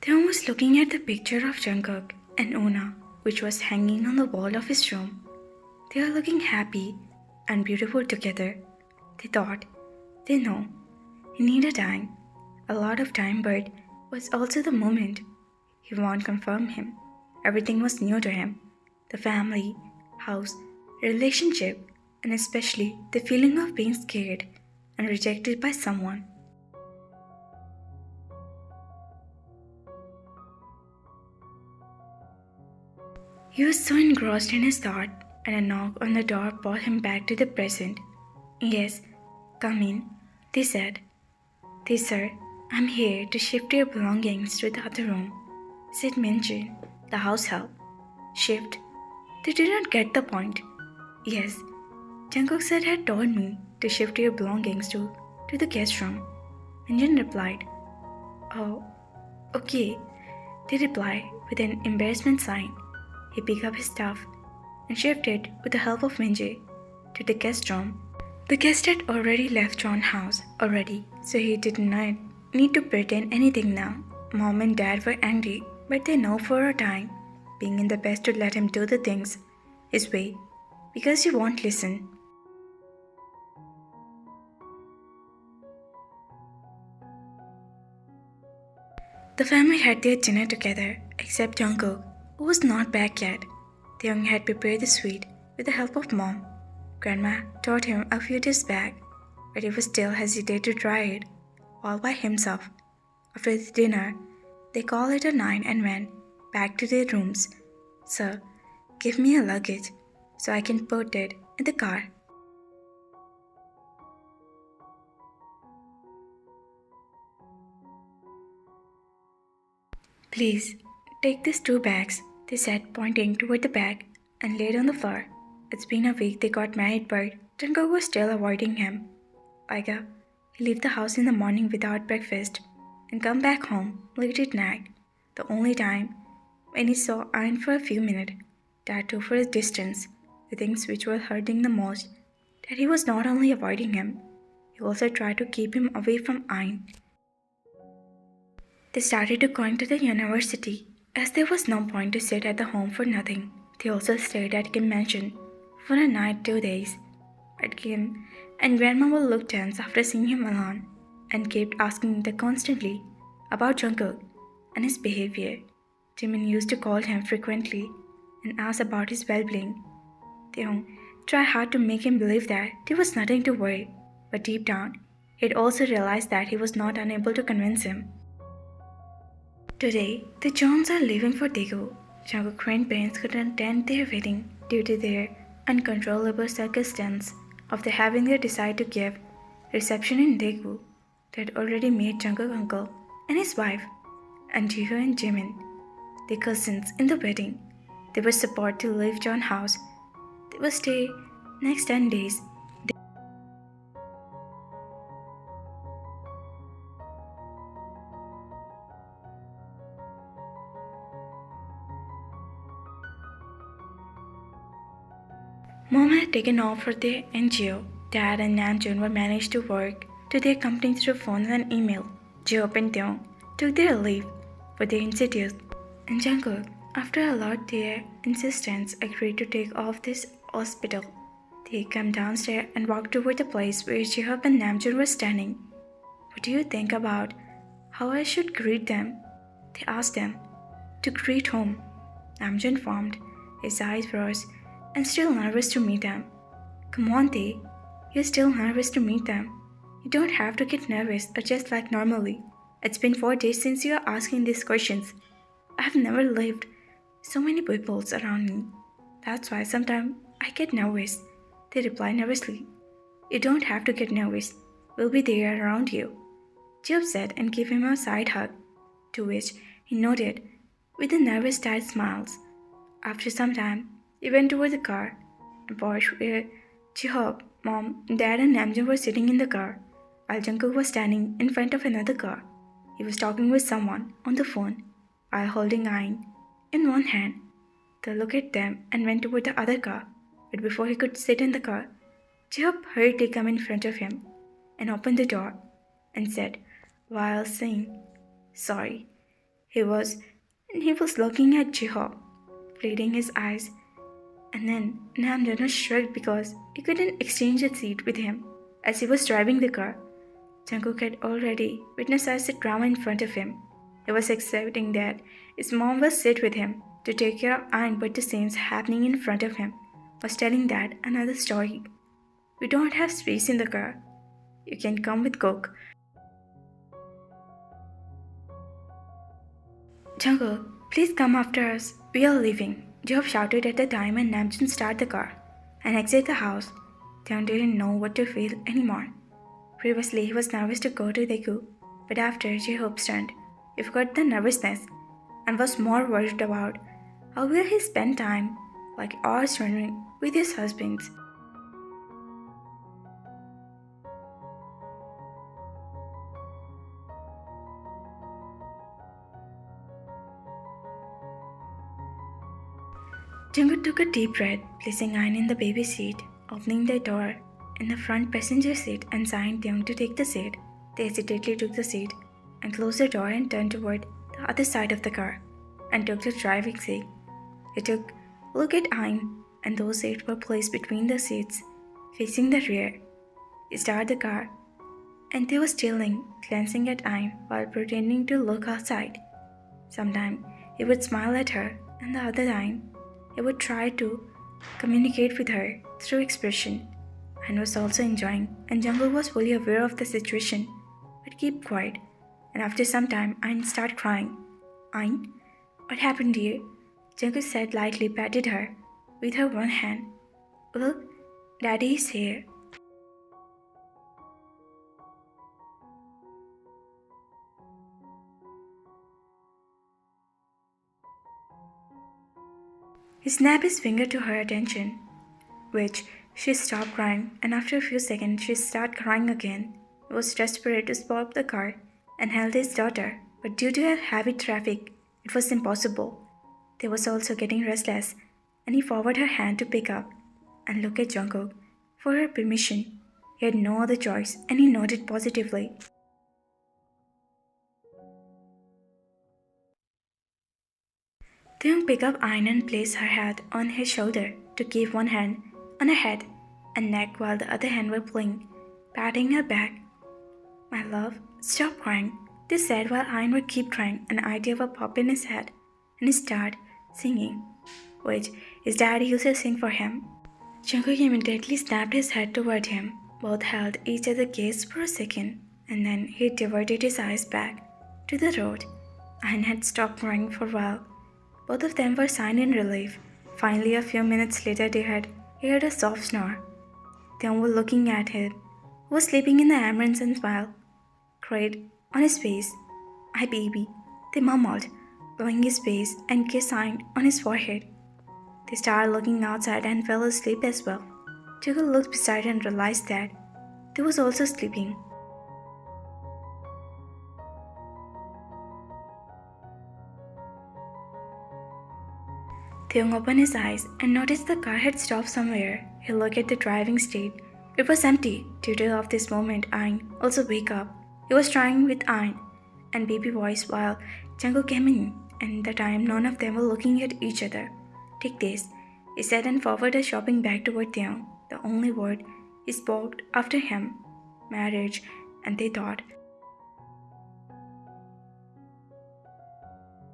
Taehyung was looking at the picture of Jungkook and Ona, which was hanging on the wall of his room. They are looking happy and beautiful together. They thought, they know, he needed time, a lot of time, but was also the moment. He won't confirm him. Everything was new to him. The family, house, relationship, and especially the feeling of being scared and rejected by someone. He was so engrossed in his thought, and a knock on the door brought him back to the present. Yes, come in, they said. They, sir, I'm here to shift your belongings to the other room, said Minjin, the house help. Shift? They did not get the point. Yes, Jungkook said had told me to shift your belongings to the guest room. Minjin replied, Oh, okay. They replied with an embarrassment sign. He picked up his stuff and shifted with the help of Minjae to the guest room. The guest had already left John's house already, so he did not need to pretend anything now. Mom and Dad were angry, but they know for a time, being in the best to let him do the things his way, because he won't listen. The family had their dinner together, except Jungkook, who was not back yet. Taehyung had prepared the sweet with the help of Mom. Grandma taught him a few days back, but he was still hesitant to try it all by himself. After the dinner, they called it a night and went back to their rooms. Sir, give me a luggage so I can put it in the car. Please, take these 2 bags, they said, pointing toward the bag, and laid on the floor. It's been a week they got married, but Jungkook was still avoiding him. Aiga, he left the house in the morning without breakfast and come back home late at night, the only time when he saw Ayn for a few minutes, that too for a distance. The things which were hurting the most, that he was not only avoiding him, he also tried to keep him away from Ayn. They started to going to the university, as there was no point to sit at the home for nothing. They also stayed at Kim Mansion for a night 2 days. At Kim and Grandma would look tense after seeing him alone and kept asking them constantly about Jungkook and his behavior. Jimin used to call him frequently and ask about his well-being. Taehyung tried hard to make him believe that there was nothing to worry, but deep down, he had also realized that he was not unable to convince him. Today, the Johns are leaving for Daegu. Jungkook's grandparents couldn't attend their wedding due to their uncontrollable circumstance of their having their decide to give reception in Daegu. They had already made Jungkook's uncle and his wife, and Jiho and Jimin, their cousins, in the wedding. They were supposed to leave John's house. They would stay next 10 days. Mom had taken off for their NGO. Dad and Namjoon were managed to work to their company through phone and email. Jeop and Taehyung took their leave for their institute. And Jungkook, after a lot their insistence, agreed to take off this hospital. They came downstairs and walked toward the place where Jeop and Namjoon were standing. What do you think about how I should greet them? They asked them. To greet whom? Namjoon formed his eyebrows and still nervous to meet them. Come on, Tae. You're still nervous to meet them. You don't have to get nervous or just like normally. It's been 4 days since you are asking these questions. I have never lived so many people around me. That's why sometimes I get nervous. They reply nervously. You don't have to get nervous. We'll be there around you. Jeop said and gave him a side hug, to which he nodded with a nervous tired smiles. After some time, he went toward the car, and Porsche where Jeop, Mom, Dad and Namjoon were sitting in the car, while Jungkook was standing in front of another car. He was talking with someone on the phone, while holding Ayn in one hand. They looked at them and went toward the other car, but before he could sit in the car, Jeop hurriedly came in front of him and opened the door and said, while saying, "Sorry." He was, and he was looking at Jiho, pleading his eyes, and then Namjoon shrugged because he couldn't exchange a seat with him as he was driving the car. Jungkook had already witnessed the drama in front of him. He was accepting that his mom was sit with him to take care of Aang, but the scenes happening in front of him was telling that another story. We don't have space in the car. You can come with Cook. Jungkook, please come after us. We are leaving. Job shouted at the time and Namjoon started the car and exited the house. Taehyung didn't know what to feel anymore. Previously, he was nervous to go to Taekook, but after J-Hope's turned, he forgot the nervousness and was more worried about how will he spend time, like hours running with his husbands. Jungkook took a deep breath, placing Ain in the baby seat, opening the door in the front passenger seat and signed Taehyung to take the seat. They hesitantly took the seat and closed the door and turned toward the other side of the car and took the driving seat. He took a look at Ain, and those seats were placed between the seats, facing the rear. He started the car, and they were stealing, glancing at Ain while pretending to look outside. Sometimes he would smile at her, and the other time he would try to communicate with her through expression. Ain was also enjoying, and Jungkook was fully aware of the situation, but kept quiet. And after some time, Ain started crying. Ain, what happened, dear? Jungkook said lightly, patted her with her one hand. Look, Daddy is here. He snapped his finger to her attention, which she stopped crying, and after a few seconds she started crying again. He was desperate to stop the car and held his daughter, but due to heavy traffic, it was impossible. They was also getting restless, and he forwarded her hand to pick up and look at Jungkook for her permission. He had no other choice, and he nodded positively. Taehyung picked up Ain and placed her head on his shoulder to keep one hand on her head and neck while the other hand were playing, patting her back. My love, stop crying, they said while Ain would keep crying. An idea would pop in his head and he started singing, which his daddy used to sing for him. Jungkook immediately snapped his head toward him. Both held each other gaze for a second, and then he diverted his eyes back to the road. Ain had stopped crying for a while. Both of them were sighing in relief. Finally, a few minutes later, they had heard a soft snore. Taehyung was looking at him, who was sleeping in the ambulance, and smile cried on his face. "Hi, baby," they mumbled, blowing his face and kissed Ain on his forehead. They started looking outside and fell asleep as well. Jungkook looked beside and realized that they was also sleeping. Taehyung opened his eyes and noticed the car had stopped somewhere. He looked at the driving seat. It was empty. Due to of this moment, Ain also wake up. He was trying with Ain and baby voice while Jungkook came in, and the time none of them were looking at each other. Take this, he said and forwarded a shopping bag toward Taehyung. The only word he spoke after him, marriage, and they thought